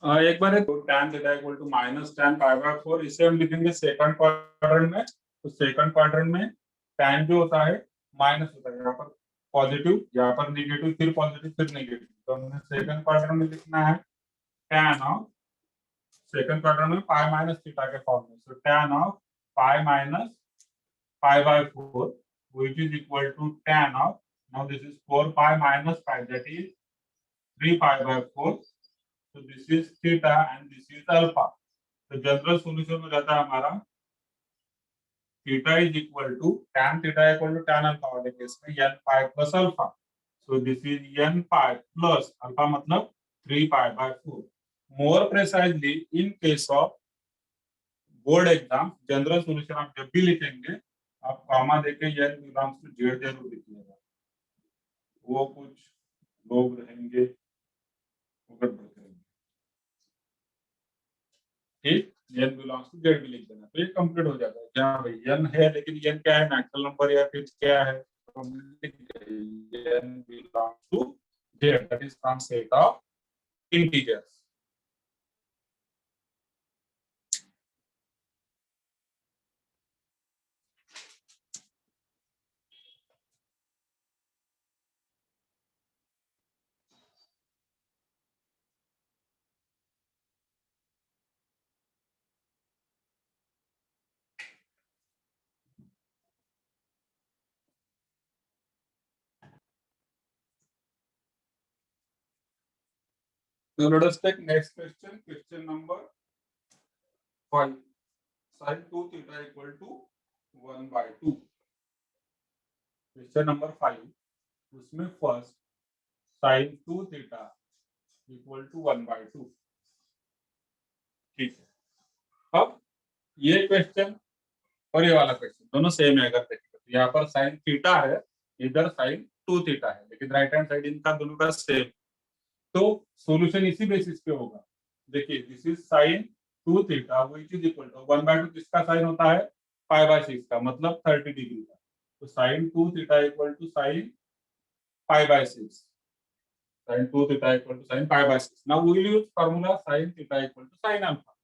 एक बार tan theta equal to minus tan pi by 4, इसे हम लिखेंगे सेकंड क्वाड्रेंट में। तो सेकंड क्वाड्रेंट में tan जो होता है माइनस होता है, यहाँ पर पॉजिटिव, यहाँ पर नेगेटिव, फिर पॉजिटिव, फिर नेगेटिव। तो हमने सेकंड क्वाड्रेंट में लिखना है tan ऑफ, सेकंड क्वाड्रेंट में पाई माइनस थीटा के फॉर्म में। सो tan of pi minus pi by 4 which is equal to tan of, now this is 4 pi minus pi, that is 3 pi by 4. So this is theta and this is alpha. तो general solution में रहता है हमारा theta is equal to tan theta equal to tan alpha वाले case में n pi plus alpha. So this is n pi plus alpha मतलब 3 pi by 4। More precisely in case of board exam general solution आप जब भी लिखेंगे आप comma देके n belongs to z जरूर लिखिएगा। वो कुछ लोग रहेंगे वो गड़बड़ करेंगे, ठीक। n बिलोंग्स टू z भी लिख देना तो ये कंप्लीट हो जाता है। क्या भाई n है, लेकिन n क्या है, नेचुरल नंबर या फिर क्या है, तो हम लिख देंगे n belongs to z, that is from set of integers. So let us take next question, question number 5. Sin 2 theta equal to 1 by 2. Question number 5, उसमें first sin 2 theta equal to 1 by 2, ठीक है। अब ये question और ये वाला question दोनों same है। अगर देखें तो यहाँ पर साइन थीटा है, इधर साइन 2 थीटा है, लेकिन राइट हैंड साइड इनका दोनों का सेम। तो सॉल्यूशन इसी बेसिस पे होगा। देखिए this is sine 2 theta which is equal to 1 by 2, किसका साइन होता है पाई बाय 6 का, मतलब 30 डिग्री का। तो sine 2 theta equal to sine pi by 6, sine 2 theta equal to sine pi by 6। Now we will use formula sine theta equal to sine alpha.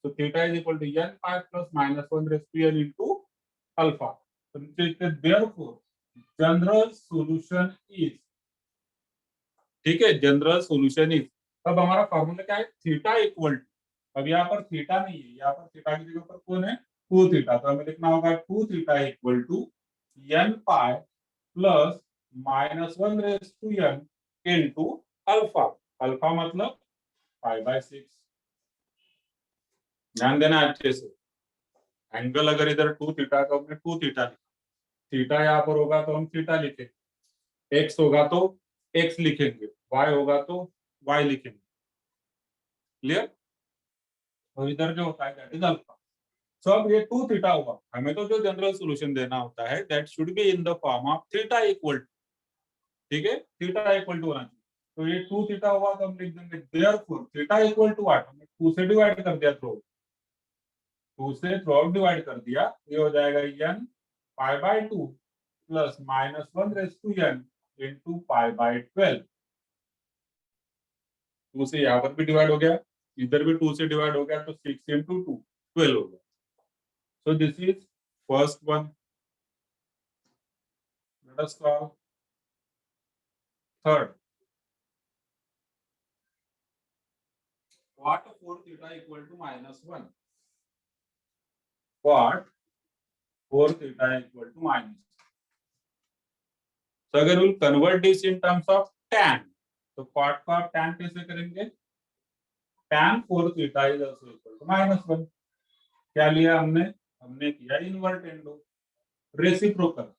So theta is equal to n pi plus minus 1 raised to n into alpha. So therefore general solution is, ठीक है, general solution is. अब हमारा formula क्या है, theta equal to, अब यहाँ पर theta नहीं है, यहाँ पर थीटा की जगह पर कौन है 2 थीटा, तो हमें लिखना होगा 2 theta equal to n pi plus minus 1 raise to n into alpha. Alpha मतलब पाई बाय 6। ध्यान देना अच्छे से, एंगल अगर इधर 2 थीटा का हमने 2 थीटा लिखा, थीटा यहाँ पर होगा तो हम थीटा लिखेंगे, एक्स होगा तो एक्स लिखेंगे, वाई होगा तो वाई लिखेंगे, क्लियर। और इधर जो होता है दैट इज अल्फा। सो अब ये 2 थीटा हुआ, हमें तो जो जनरल सॉल्यूशन देना होता है that should be in the form of theta equal to, ठीक है, थीटा इक्वल टू होना चाहिए। तो ये 2 थीटा हुआ तो हम लिख देंगे therefore theta equal to what, हमने 2 से डिवाइड कर दिया, थ्रू 2 से थ्रू आउट डिवाइड कर दिया, ये हो जाएगा n pi by 2 plus minus 1 raise to n into pi by 12। 2 से यहाँ पर भी डिवाइड हो गया, इधर भी 2 से डिवाइड हो गया, तो 6 इंटू 2 12 हो गया। सो this is first one. Let us solve third. What 4 theta equal to minus 1? What 4 theta equal to minus 1? So अगर we'll convert this in terms of tan, तो cot को आप tan कैसे करेंगे, tan 4 theta is also equal to minus 1। क्या लिया हमने, हमने किया इनवर्ट एंडो, रेसिप्रोकल।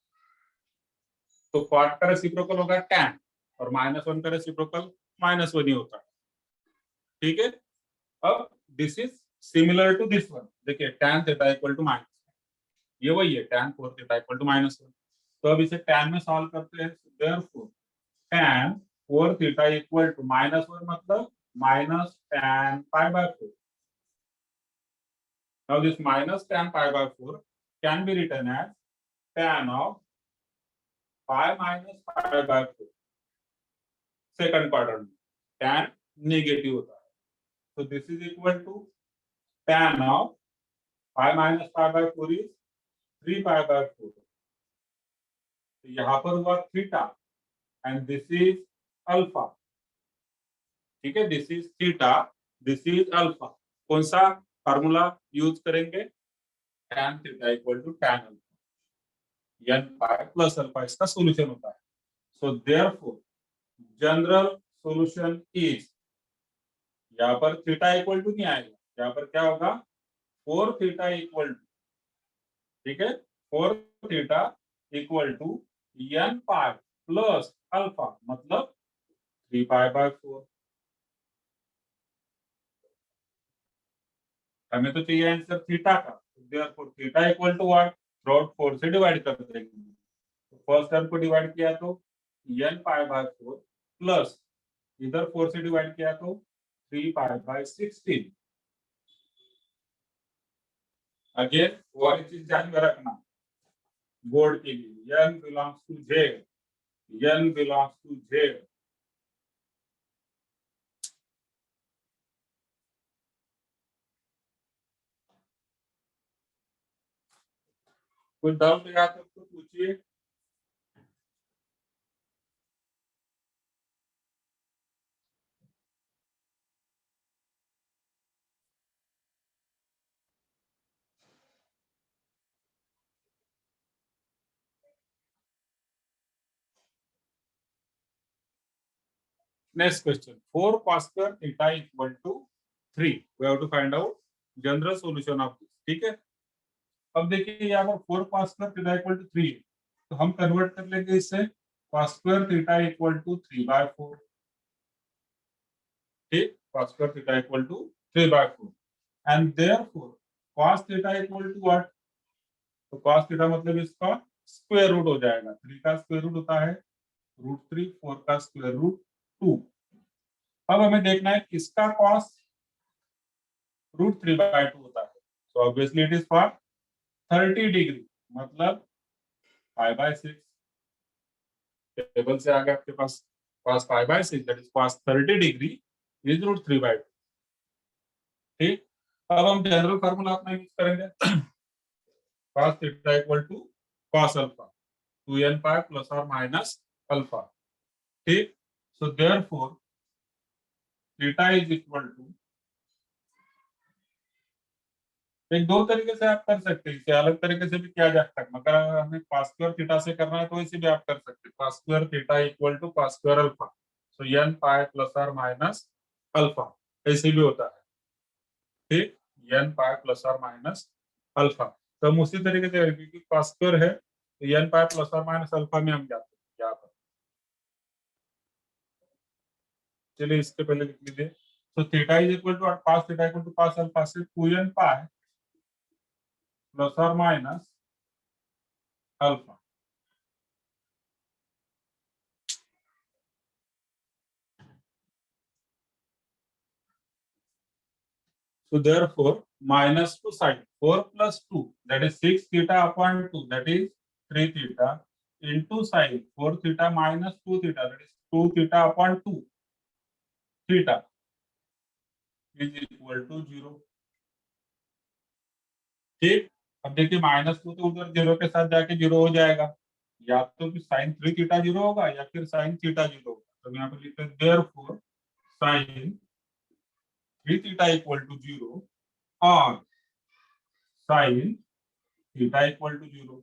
तो cot का रेसिप्रोकल होगा tan और माइनस 1 का रेसिप्रोकल माइनस 1 ही होता है, ठीक है। अब this is similar to this one, देखिए tan theta equal to minus, ये वही है tan 4 theta equal to minus 1। तो अब इसे tan में सॉल्व करते हैं, therefore tan 4 theta equal to minus 1 मतलब minus tan pi by 4। Now this minus tan pi by 4 can be written as tan of pi minus pi by 4। Second quadrant में tan negative होता है, So this is equal to tan of pi minus pi by 4 is 3 pi by 4. तो यहाँ पर हुआ theta and this is alpha. ठीक है, this is theta, this is alpha. कौन सा फार्मूला यूज करेंगे? tan theta equal to tan alpha, n pi plus alpha इसका सॉल्यूशन होता है. So therefore general solution is, यहाँ पर थीटा इक्वल टू नहीं आएगा, यहाँ पर क्या होगा? 4 थीटा इक्वल टू, ठीक है, 4 theta equal to n pi plus alpha, मतलब 3 पाई बाय 4. हमें तो चाहिए आंसर थीटा का. Therefore theta equal to what? Root 4 से डिवाइड कर देंगे. तो फर्स्ट टर्म को डिवाइड किया तो n पाई बाय 4 प्लस इधर 4 से डिवाइड किया तो 3 पाई बाय 16. अगेन वो वाली चीज ध्यान में रखना बोर्ड के लिए. n belongs to z, n belongs to z. कुछ डाउट है तो पूछिए. Next question. 4 cos square theta equal to 3. We have to find out general solution of this. ठीक है. अब देखिए यहाँ पर 4 cos square theta equal to 3 है, तो हम कन्वर्ट कर लेंगे इससे cos square theta equal to 3 by 4. ठीक, cos square theta equal to 3 by 4. And therefore cos theta equal to what? तो cos theta मतलब इसका स्क्वायर रूट हो जाएगा. 3 का स्क्वायर रूट होता है √3, 4 का स्क्वायर रूट 2. अब हमें देखना है किसका cos √3/2 होता है. So obviously it is for 30 degree, मतलब π/6. टेबल से आ गया आपके पास cos π/6, that is cos 30 degree is √3/2. ठीक, अब हम जनरल फार्मूला अपना यूज करेंगे. cos theta equal to cos alpha 2n pi plus और माइनस अल्फा. ठीक, so therefore theta is equal to, एक दो तरीके से आप कर सकते हैं, इसे अलग तरीके से भी किया जा सकता है. मगर अगर हमें cos स्क्वायर थीटा से करना है तो इसे भी आप कर सकते हैं. cos square theta equal to cos square alpha, so n pi plus और माइनस अल्फा, ऐसे भी होता है. ठीक, n पाई प्लस और माइनस अल्फा. तो हम उसी तरीके से, क्योंकि cos स्क्वायर है तो n पाई प्लस और माइनस अल्फा में हम जाते हैं यहाँ पर. चलिए इसके पहले लिख लीजिए. तो theta is equal to cos theta equal to cos alpha से 2n पाई प्लस और minus alpha. So therefore, minus 2 sine 4 plus 2, that is 6 theta upon 2, that is 3 theta, into sine 4 theta minus 2 theta, that is 2 theta upon 2 theta is equal to 0. ठीक, अब देखिए -2 तो उधर 0 के साथ जाके 0 हो जाएगा. या तो कि sin 3 theta 0 होगा या फिर sin theta 0 होगा. तो यहाँ पे लिखते हैं therefore sin 3 theta equal to 0 और sin theta equal to 0.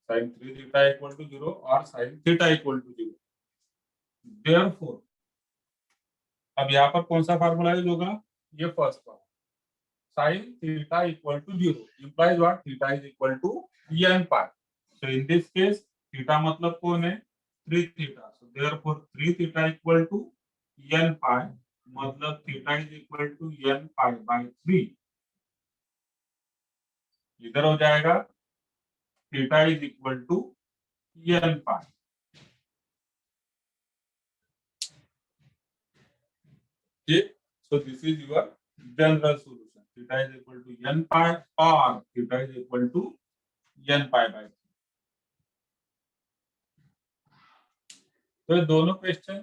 sin 3 theta equal to 0 और sin theta equal to 0. Therefore, अब यहाँ पर कौन सा फार्मूला यूज होगा? ये फर्स्ट वाला. sin theta equal to 0 implies what? Theta is equal to n pi. So in this case, theta मतलब कौन है? 3 theta. So therefore 3 theta equal to n pi, मतलब theta is equal to n pi by 3. इधर हो जाएगा theta is equal to n pi. Okay, so this is your general solution. Theta is equal to n pi or theta is equal to n pi by 3. तो ये दोनों question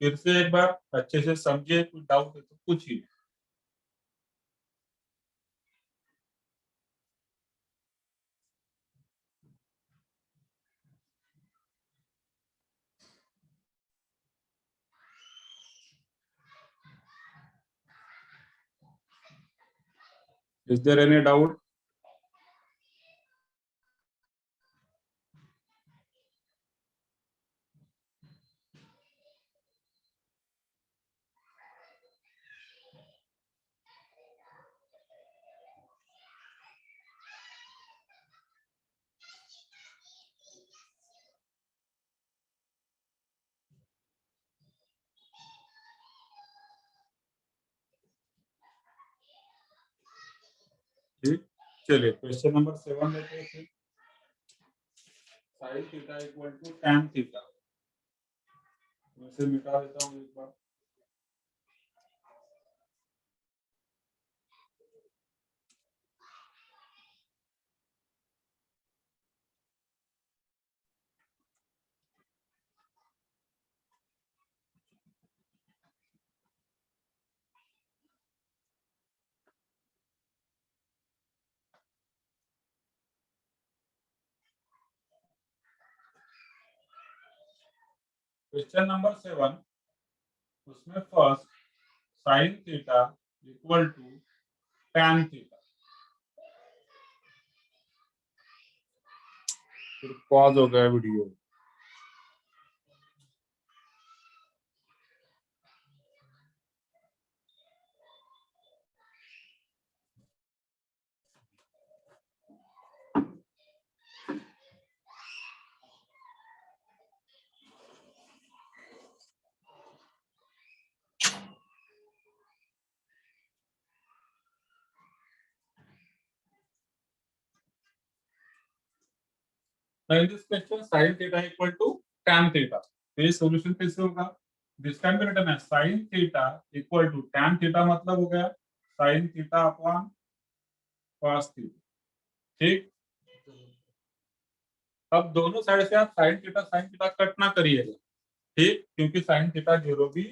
फिर से एक बार अच्छे से समझिए, कोई डाउट है तो पूछिए। Is there any doubt? ठीक, चलिए क्वेश्चन नंबर 7 लेते हैं। Sine theta equal to tan theta. वैसे मिटा देता हूँ एक बार। क्वेश्चन नंबर 7, उसमें first sine theta equal to tan theta. फिर पॉज हो गया video. Now in this question sin theta equal to tan theta, तो ये सॉल्यूशन कैसे होगा? This can be written as sin theta equal to tan theta, मतलब हो गया sin theta upon cos theta। ठीक, अब दोनों साइड से आप sin theta कट ना करिएगा, ठीक, क्योंकि sin theta जीरो भी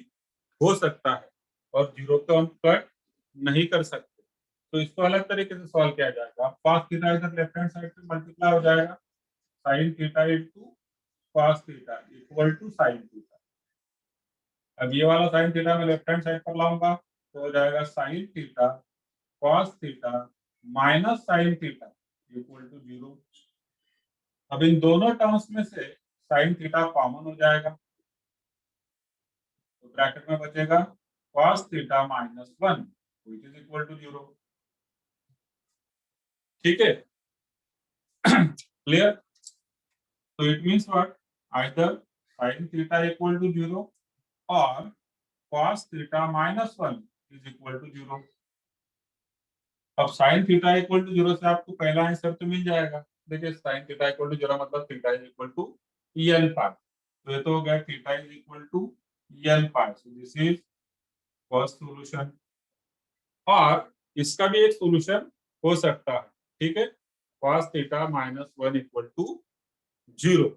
हो सकता है और जीरो को हम कट नहीं कर सकते। तो इसको अलग तरीके से सॉल्व किया जाएगा। cos theta इधर लेफ्ट हैंड साइड पे मल्टीप्लाई हो जाएगा, sin theta into cos theta equal to sin theta। अब ये वाला साइन थीटा मैं लेफ्ट हैंड साइड पर लाऊंगा तो हो जाएगा sine theta cos theta minus sine theta equal to 0। अब इन दोनों टर्म्स में से साइन थीटा कॉमन हो जाएगा, तो ब्रैकेट में बचेगा cos theta minus 1 which is equal to 0। ठीक है, क्लियर? तो it means what, either sine theta equal to 0 और cos theta minus 1 is equal to 0। अब साइन थीटा इक्वल टू 0 से आपको पहला आंसर तो मिल जाएगा। देखिए साइन थीटा इक्वल टू 0 मतलब theta is equal to n pi, तो ये तो हो गया theta is equal to n pi. So this is first solution. और इसका भी एक सॉल्यूशन हो सकता है, ठीक है, cos theta minus 1 equal to 0,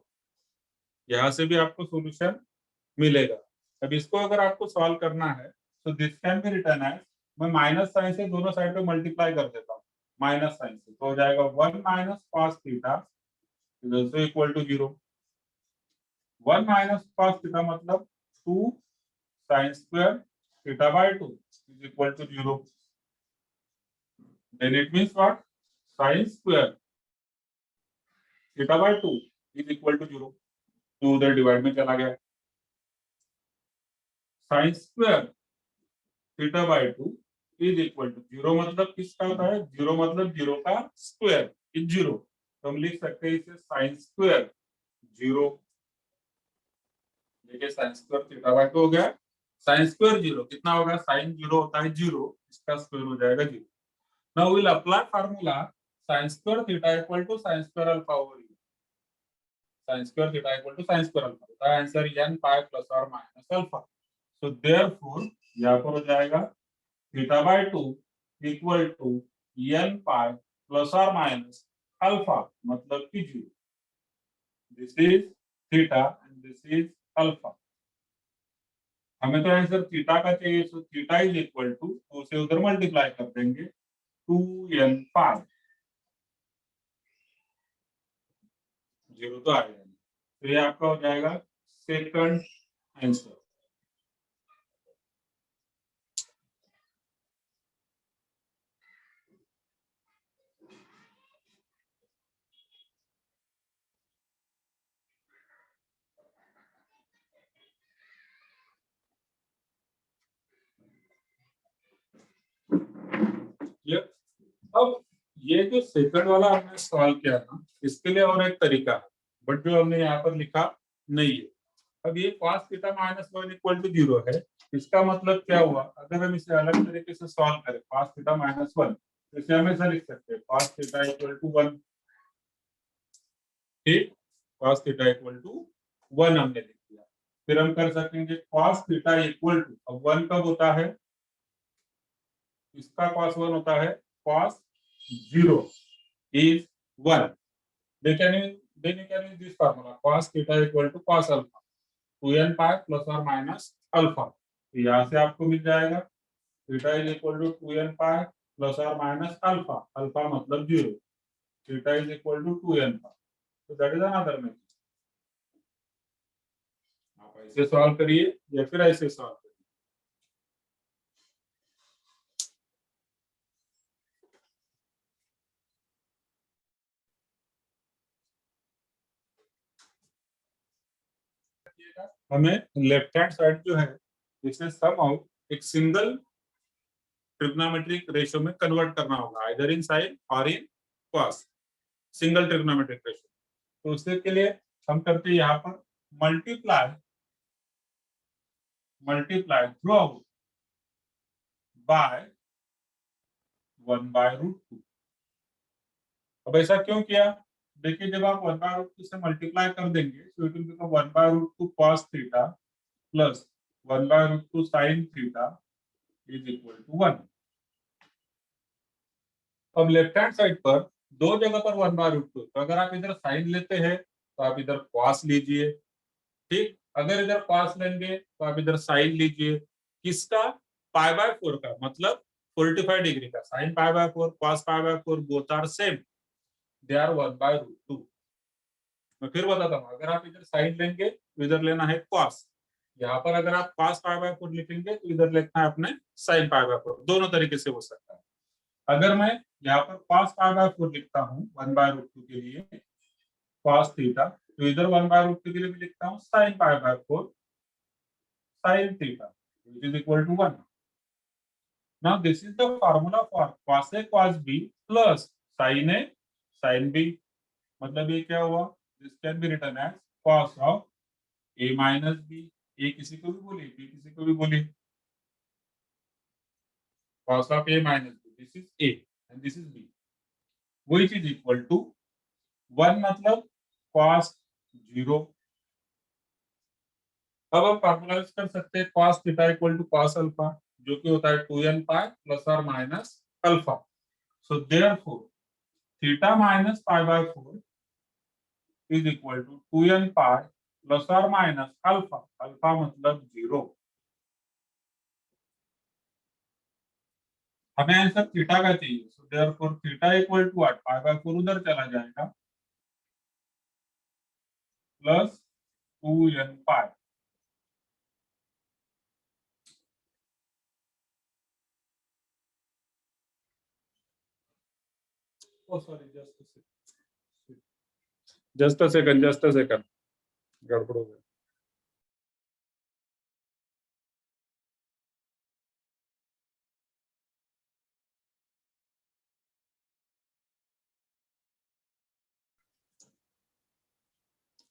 यहाँ से भी आपको सॉल्यूशन मिलेगा। अब इसको अगर आपको सॉल्व करना है तो this can be written as, मैं माइनस साइन से दोनों साइड पे मल्टीप्लाई कर देता हूँ माइनस साइन से, तो हो जाएगा 1 minus cos theta is also equal to 0। 1 minus cos theta मतलब 2 sine square theta by 2 is equal to 0। Then it means what, sine square theta by 2 is equal to 0। 2 उधर divide में चला गया, sine square theta by 2 is equal to 0 मतलब किसका होता है? 0 मतलब 0 का स्क्वायर इज 0, तो हम लिख सकते हैं इसे साइन स्क्वायर 0। देखिए साइन स्क्वायर थीटा बाय 2 हो गया, साइन स्क्वायर 0 कितना होगा? साइन 0 होता है 0, इसका स्क्वायर हो जाएगा 0। Now will apply formula sine square theta equal to sine square alpha over you. Sine square theta equal to sine square alpha, तो आंसर n पाई प्लस और माइनस अल्फा। सो देयरफॉर यहां पर हो जाएगा theta by 2 equal to n pi plus और minus alpha, मतलब कि 0। This is theta and this is alpha. हमें तो आंसर थीटा का चाहिए, तो थीटा इज इक्वल टू, तो उसे उधर मल्टीप्लाई कर देंगे 2n पाई, 0 तो आएगा नहीं, तो ये आपका हो जाएगा सेकंड आंसर। ये अब ये जो सेकंड वाला हमने सॉल्व किया ना, इसके लिए और एक तरीका है, बट जो हमने यहाँ पर लिखा नहीं है। अब ये cos theta minus one equal to 0 है, इसका मतलब क्या हुआ, अगर हम इसे अलग तरीके से सॉल्व करें cos थीटा माइनस वन, तो इसे हम ऐसा लिख सकते हैं cos थीटा इक्वल टू 1, ठीक, cos थीटा इक्वल टू 1 हमने लिख दिया। फिर हम कर सकेंगे cos थीटा इक्वल टू, अब 1 कब होता है, इसका cos 1 होता है cos 0 is 1, they can use, then you can use this formula cos theta equal to cos alpha 2n pi plus or minus alpha, तो यहाँ से आपको मिल जाएगा theta is equal to 2n pi plus और minus alpha, alpha मतलब 0, theta is equal to 2n pi, तो that is another method. आप ऐसे सॉल्व करिए या फिर ऐसे सॉल्व करिए। हमें लेफ्ट हैंड साइड जो है इसे सम आउट एक सिंगल ट्रिग्नोमेट्रिक रेशियो में कन्वर्ट करना होगा, आइदर इन साइन और इन कॉस, सिंगल ट्रिग्नोमेट्रिक रेशियो। तो उसके के लिए हम करते हैं यहाँ पर multiply, multiply through out by 1/√2। अब ऐसा क्यों किया, देखिए जब आप 1/√2 से मल्टीप्लाई कर देंगे तो it will become 1/√2 cos theta plus 1/√2 sin theta is equal to 1। अब लेफ्ट हैंड साइड पर दो जगह पर 1/√2, तो अगर आप इधर साइन लेते हैं तो आप इधर cos लीजिए, ठीक, अगर इधर cos लेंगे तो आप इधर साइन लीजिए, किसका, π/4 का, मतलब 45 डिग्री का, sin π/4 cos π/4 both are same, they are 1/√2। मैं फिर बताता हूँ, अगर आप इधर साइन लेंगे तो इधर लेना है cos, यहाँ पर अगर आप cos π/4 लिखेंगे तो इधर लिखना है अपने sin π/4, दोनों तरीके से हो सकता है। अगर मैं यहाँ पर cos π/4 लिखता हूँ 1/√2 के लिए cos थीटा, तो इधर 1/√2 के लिए भी लिखता हूँ sin π/4 sin theta, which is equal to 1. Now this is the formula for cos A cos B plus sin A sin B, मतलब ये क्या हुआ, this can be written as cos of A minus B, A किसी को भी बोलिए, B किसी को भी बोलिए, cos of A minus B, this is A and this is B, which is equal to 1 मतलब cos 0। अब हम फॉर्मूलाइज कर सकते हैं cos theta equal to cos alpha, जो कि होता है 2n पाई प्लस और minus alpha, so therefore theta minus π/4 is equal to 2n pi plus और माइनस अल्फा, अल्फा मतलब 0। हमें आंसर थीटा का चाहिए, so therefore theta equal to what, π/4 उधर चला जाएगा plus 2n pi. Oh sorry, just a second, just a second, गड़बड़ हो गया।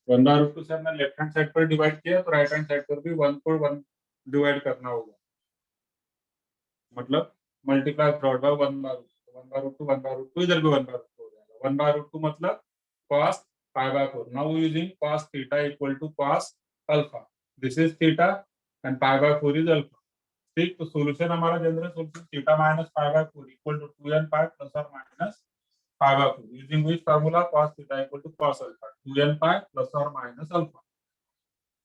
वन बार रूट टू से हमने लेफ्ट हैंड साइड पर डिवाइड किया, तो राइट हैंड साइड पर भी 1 को 1 डिवाइड करना होगा, मतलब मल्टीप्लाई थ्रू बाय 1/√2, 1/√2 इधर भी 1/√2 हो जाएगा, 1/√2 मतलब cos π/4। Now using cos theta equal to cos alpha, this is theta and π/4 is alpha, ठीक। तो सॉल्यूशन हमारा general solution theta minus π/4 equal to 2n pi plus और minus π/4, using which formula cos theta equal to cos alpha 2n pi plus और minus alpha.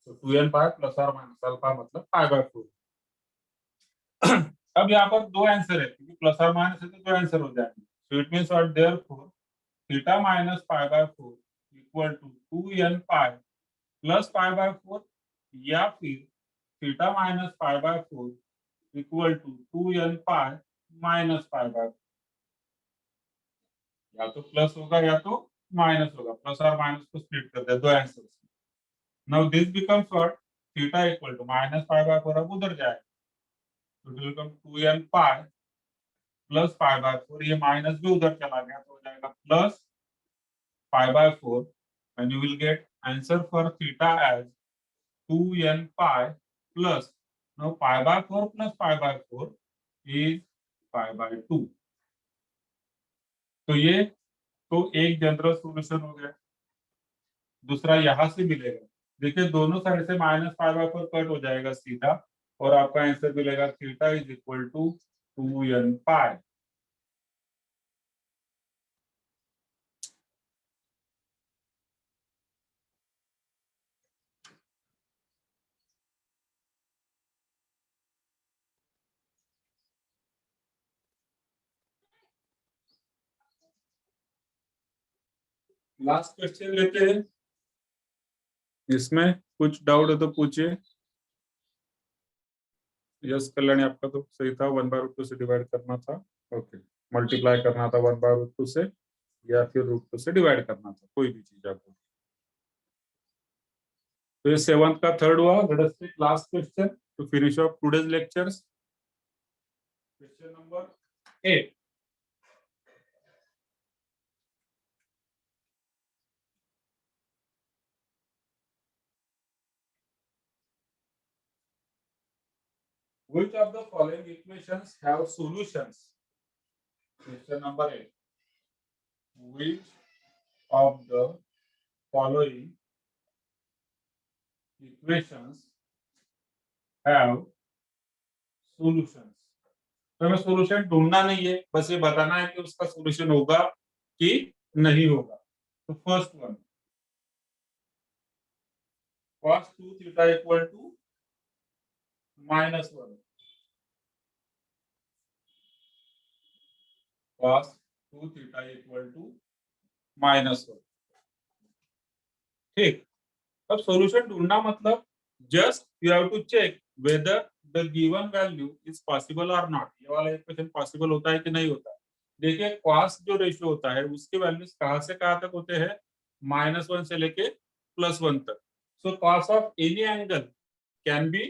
तो 2n pi plus और minus alpha मतलब π/4। अब यहाँ पर दो आंसर है क्योंकि प्लस और माइनस है तो दो आंसर हो जाएंगे। So it means what therefore theta minus π/4 equal to 2n pi plus π/4 या फिर theta minus π/4 equal to 2n pi minus π/4। या तो प्लस होगा या तो माइनस होगा, प्लस और माइनस को स्प्लिट कर दे, दो आंसर। Now this becomes what, theta equal to minus π/4 अब उधर जाएगा, तो it will become 2n pi plus π/4, ये माइनस भी उधर चला गया तो हो जाएगा plus π/4 and you will get answer for theta as 2n pi plus, now π/4 plus π/4 is π/2। तो ये तो एक जनरल सॉल्यूशन हो गया। दूसरा यहां से मिलेगा, देखिए दोनों साइड से माइनस π/4 कट हो जाएगा सीधा और आपका आंसर मिलेगा theta is equal to 2n pi. Last question लेते हैं, इसमें कुछ डाउट है तो पूछिए। यस कल्याणी, आपका तो सही था, 1/√2 से डिवाइड करना था। ओके, मल्टीप्लाई करना था 1/√2 से या फिर √2 से डिवाइड करना था, कोई भी चीज आपको। तो ये 7th का थर्ड हुआ। Let us take last question to finish off today's lectures. Question number 8। Which of the following equations have solutions? Question number 8. Which of the following equations have solutions? तो हमें सोल्यूशन ढूंढना नहीं है, बस ये बताना है कि उसका सोल्यूशन होगा कि नहीं होगा। तो first one, cos 2 theta equal to -1, cos 2 theta equal to -1। ठीक, अब सॉल्यूशन ढूंढना मतलब just you have to check whether the given value is possible और नॉट। ये वाला इक्वेशन पॉसिबल होता है कि नहीं होता है। देखिए कॉस जो रेशियो होता है उसके वैल्यूज कहां से कहां तक होते हैं, -1 से लेके +1 तक। So cos of any angle can be